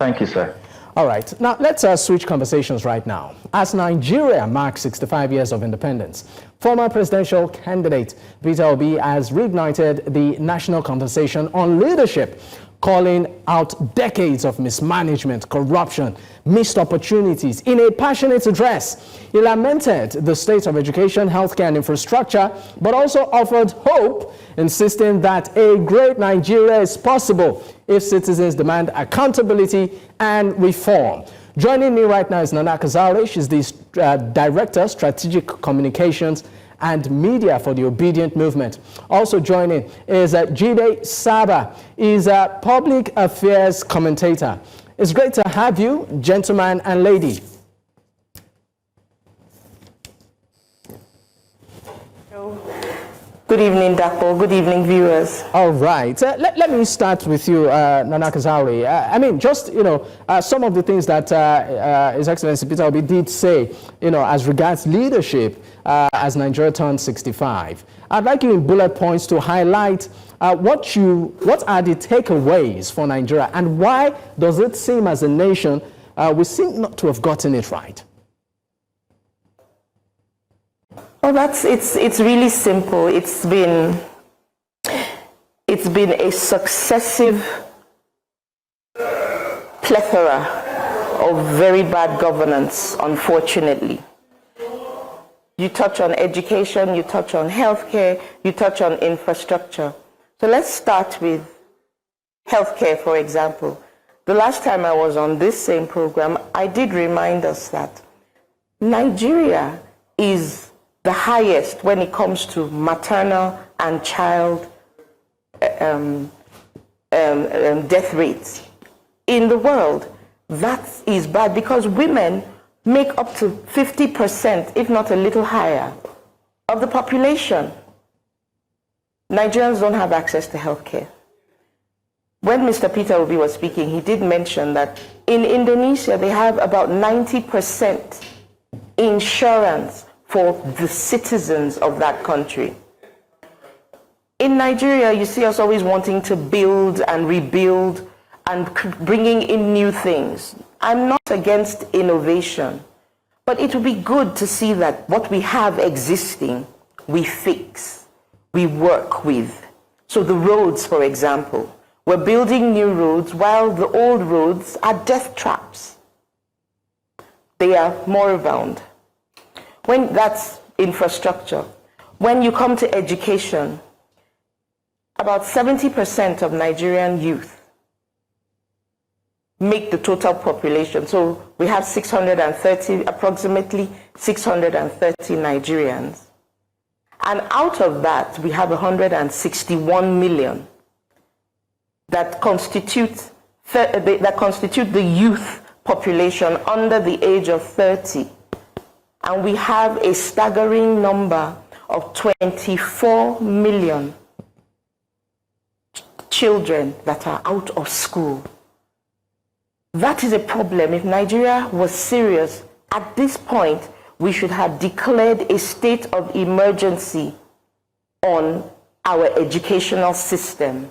Thank you, sir. All right, now let's switch conversations right now. As Nigeria marks 65 years of independence, former presidential candidate Peter Obi has reignited the national conversation on leadership, calling out decades of mismanagement, corruption, missed opportunities. In a passionate address, he lamented the state of education, healthcare, and infrastructure, but also offered hope, insisting that a great Nigeria is possible if citizens demand accountability and reform. Joining me right now is Nana Kazaure. She's the Director, Strategic Communications and Media for the Obidient Movement. Also joining is Jide Saba. He's a public affairs commentator. It's great to have you, gentleman and lady. Good evening, Dapo. Good evening, viewers. All right. Let me start with you, Nana Kazaure. I mean, just, some of the things that His Excellency Peter Obi did say, as regards leadership as Nigeria turned 65. I'd like you in bullet points to highlight what are the takeaways for Nigeria, and why does it seem as a nation we seem not to have gotten it right? Well, it's really simple. It's been a successive plethora of very bad governance, unfortunately. You touch on education, you touch on healthcare, you touch on infrastructure. So let's start with healthcare, for example. The last time I was on this same program, I did remind us that Nigeria is the highest when it comes to maternal and child death rates in the world. That is bad because women make up to 50%, if not a little higher, of the population. Nigerians don't have access to healthcare. When Mr. Peter Obi was speaking, he did mention that in Indonesia, they have about 90% insurance for the citizens of that country. In Nigeria, you see us always wanting to build and rebuild and bringing in new things. I'm not against innovation, but it would be good to see that what we have existing, we fix, we work with. So the roads, for example, we're building new roads while the old roads are death traps. They are moribund. When that's infrastructure. When you come to education, about 70% of Nigerian youth make the total population. So we have approximately 630 Nigerians. And out of that, we have 161 million that constitute the youth population under the age of 30. And we have a staggering number of 24 million children that are out of school. That is a problem. If Nigeria was serious, at this point, we should have declared a state of emergency on our educational system.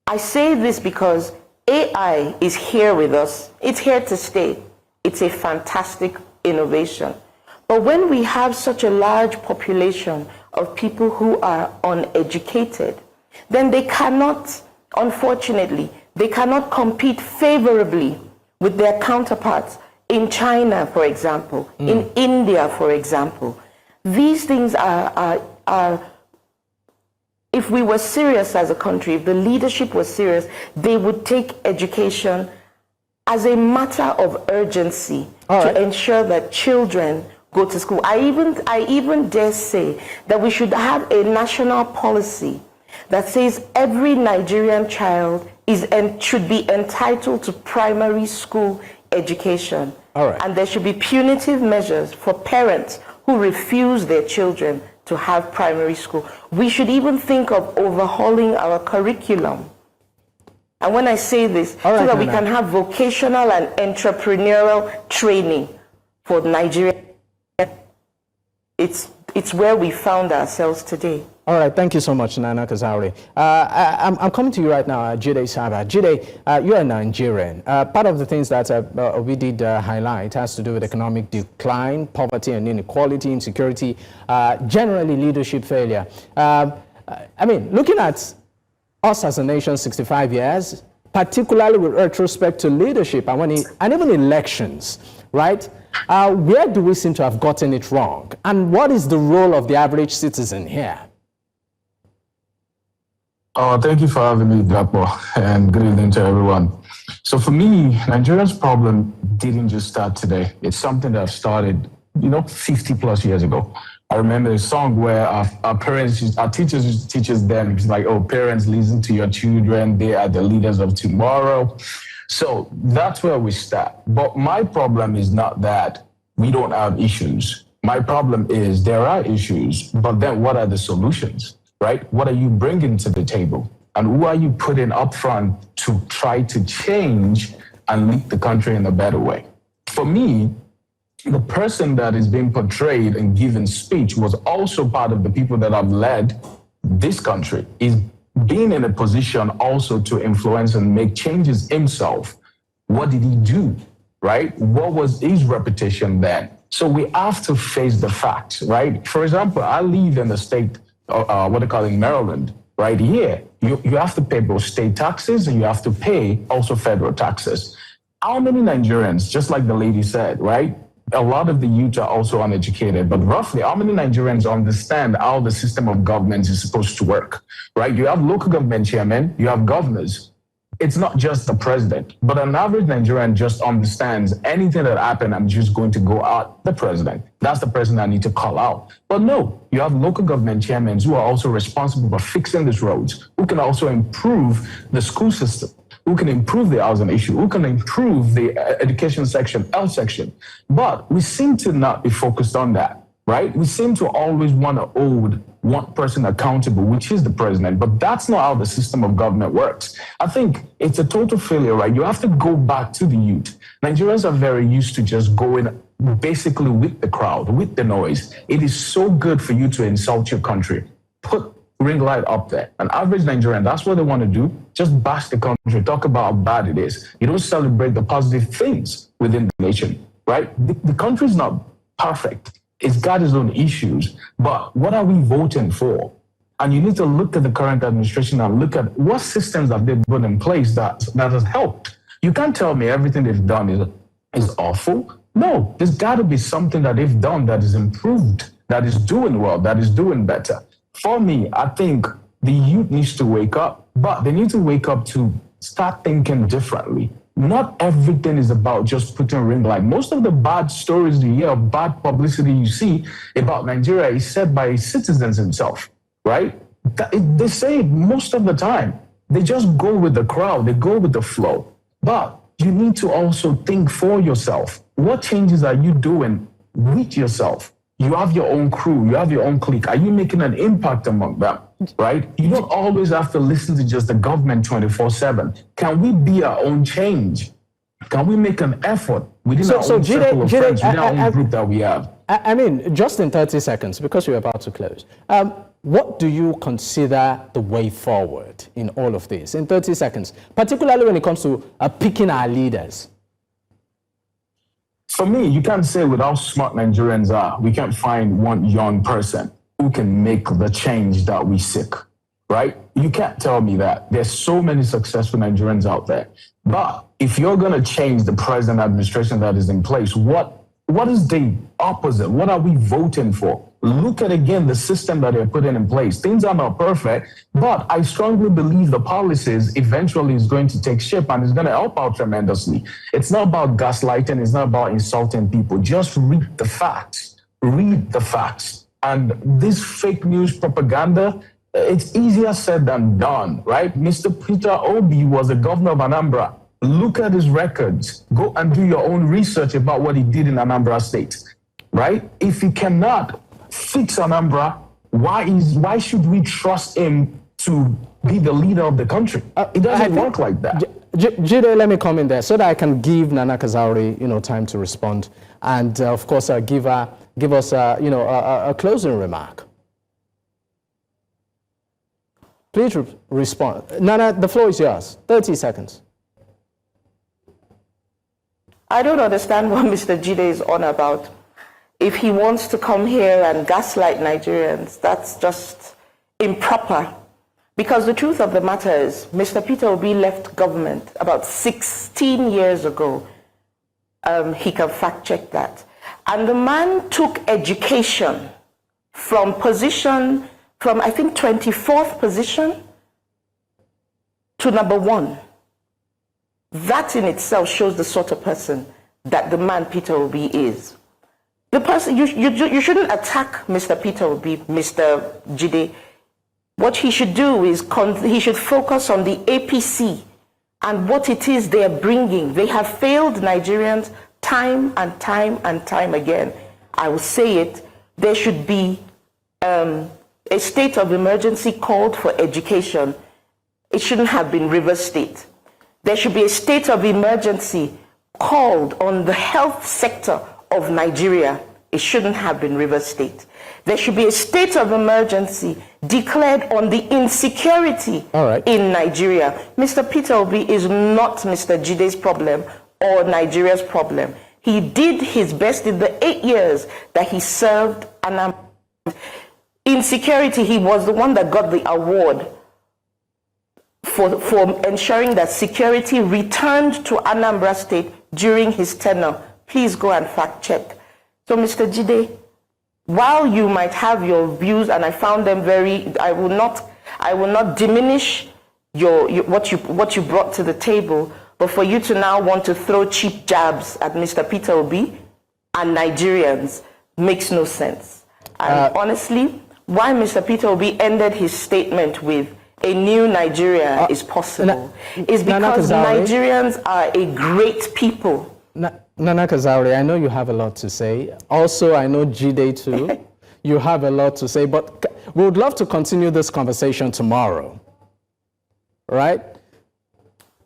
I say this because AI is here with us. It's here to stay. It's a fantastic innovation. But when we have such a large population of people who are uneducated, then they cannot, unfortunately, they cannot compete favorably with their counterparts in China, for example, in India, for example. These things are, if we were serious as a country, if the leadership was serious, they would take education as a matter of urgency to ensure that children go to school. I even dare say that we should have a national policy that says every Nigerian child should be entitled to primary school education. And there should be punitive measures for parents who refuse their children to have primary school. We should even think of overhauling our curriculum. And when I say this, so that we can have vocational and entrepreneurial training for Nigeria. It's where we found ourselves today. All right, thank you so much, Nana Kazaure. I'm coming to you right now, Jide Saba. Jide, you're a Nigerian. Part of the things that we did highlight has to do with economic decline, poverty and inequality, insecurity, generally leadership failure. I mean, looking at us as a nation 65 years, particularly with retrospect to leadership and even elections, right? Where do we seem to have gotten it wrong? And what is the role of the average citizen here? Thank you for having me, Blackmore, and good evening to everyone. So for me, Nigeria's problem didn't just start today. It's something that started, 50 plus years ago. I remember a song where our teachers used to teach us then. It's like, oh, parents, listen to your children. They are the leaders of tomorrow. So that's where we start. But my problem is not that we don't have issues. My problem is there are issues, but then what are the solutions? Right? What are you bringing to the table? And who are you putting up front to try to change and lead the country in a better way? For me, the person that is being portrayed and given speech was also part of the people that have led this country, is being in a position also to influence and make changes himself. What did he do? Right? What was his reputation then? So we have to face the facts, right? For example, I live in the state what they call in Maryland, right here, you have to pay both state taxes and you have to pay also federal taxes. How many Nigerians, just like the lady said, right? A lot of the youth are also uneducated, but roughly how many Nigerians understand how the system of government is supposed to work, right? You have local government chairmen, you have governors. It's not just the president, but an average Nigerian just understands anything that happened, I'm just going to go out the president. That's the person I need to call out. But no, you have local government chairmen who are also responsible for fixing these roads, who can also improve the school system, who can improve the housing issue, who can improve the education section, health section. But we seem to not be focused on that, right? We seem to always want to hold one person accountable, which is the president, but that's not how the system of government works. I think it's a total failure, right? You have to go back to the youth. Nigerians are very used to just going basically with the crowd, with the noise. It is so good for you to insult your country. Put ring light up there. An average Nigerian, that's what they want to do. Just bash the country, talk about how bad it is. You don't celebrate the positive things within the nation, right? The country's not perfect. It's got its own issues, but what are we voting for? And you need to look at the current administration and look at what systems have they put in place that has helped. You can't tell me everything they've done is awful. No, there's got to be something that they've done that is improved, that is doing well, that is doing better. For me, I think the youth needs to wake up, but they need to wake up to start thinking differently. Not everything is about just putting a ring light. Most of the bad stories you hear, bad publicity you see about Nigeria is said by citizens themselves, right? They say it most of the time. They just go with the crowd. They go with the flow. But you need to also think for yourself. What changes are you doing with yourself? You have your own crew. You have your own clique. Are you making an impact among them, right? You don't always have to listen to just the government 24/7. Can we be our own change? Can we make an effort within our own circle of friends, within our own group that we have? I mean, just in 30 seconds, because we're about to close, what do you consider the way forward in all of this? In 30 seconds, particularly when it comes to picking our leaders. For me, you can't say with how smart Nigerians are, we can't find one young person who can make the change that we seek, right? You can't tell me that. There's so many successful Nigerians out there. But if you're going to change the present administration that is in place, what is the opposite? What are we voting for? Look at, again, the system that they're putting in place. Things are not perfect, but I strongly believe the policies eventually is going to take shape and it's going to help out tremendously. It's not about gaslighting. It's not about insulting people. Just read the facts. Read the facts. And this fake news propaganda, it's easier said than done, right? Mr. Peter Obi was the governor of Anambra. Look at his records. Go and do your own research about what he did in Anambra State, right? If he cannot fix Anambra, why should we trust him to be the leader of the country? It doesn't work like that. Jide, let me come in there so that I can give Nana Kazaure, time to respond, and of course, give us, a closing remark. Please respond. Nana, the floor is yours. 30 seconds. I don't understand what Mr. Jide is on about. If he wants to come here and gaslight Nigerians, that's just improper. Because the truth of the matter is, Mr. Peter Obi left government about 16 years ago. He can fact check that. And the man took education from I think 24th position to number 1. That in itself shows the sort of person that the man Peter Obi is. The person, you shouldn't attack Mr. Peter Obi, Mr. Jide. What he should do is he should focus on the APC and what it is they are bringing. They have failed Nigerians time and time and time again. I will say it. There should be a state of emergency called for education. It shouldn't have been River State. There should be a state of emergency called on the health sector of Nigeria. It shouldn't have been River State. There should be a state of emergency declared on the insecurity in Nigeria. Mr. Peter Obi is not Mr. Jide's problem or Nigeria's problem. He did his best in the 8 years that he served Anambra. In security, he was the one that got the award for ensuring that security returned to Anambra State during his tenure. Please go and fact check. So, Mr. Jide, while you might have your views, and I found them I will not diminish what you brought to the table, but for you to now want to throw cheap jabs at Mr. Peter Obi and Nigerians makes no sense. And honestly, why Mr. Peter Obi ended his statement with a new Nigeria is possible is because Nigerians are a great people. Nana Kazaure, I know you have a lot to say. Also, I know Jide too. You have a lot to say, but we would love to continue this conversation tomorrow. Right?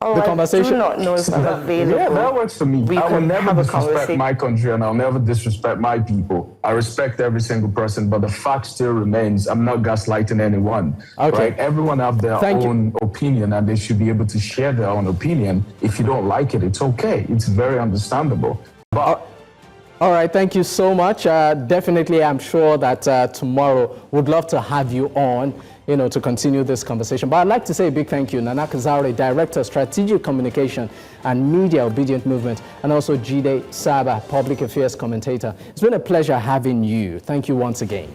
Oh, the conversation. I do not know if I'm available. Yeah, that works for me. I will never disrespect my country and I'll never disrespect my people. I respect every single person, but the fact still remains, I'm not gaslighting anyone. Okay. Right? Everyone have their own opinion and they should be able to share their own opinion. If you don't like it, it's okay. It's very understandable. But all right, thank you so much. Definitely, I'm sure that tomorrow we'd love to have you on, to continue this conversation. But I'd like to say a big thank you, Nana Kazaure, Director, Strategic Communication and Media, Obidient Movement, and also Jide Saba, Public Affairs Commentator. It's been a pleasure having you. Thank you once again.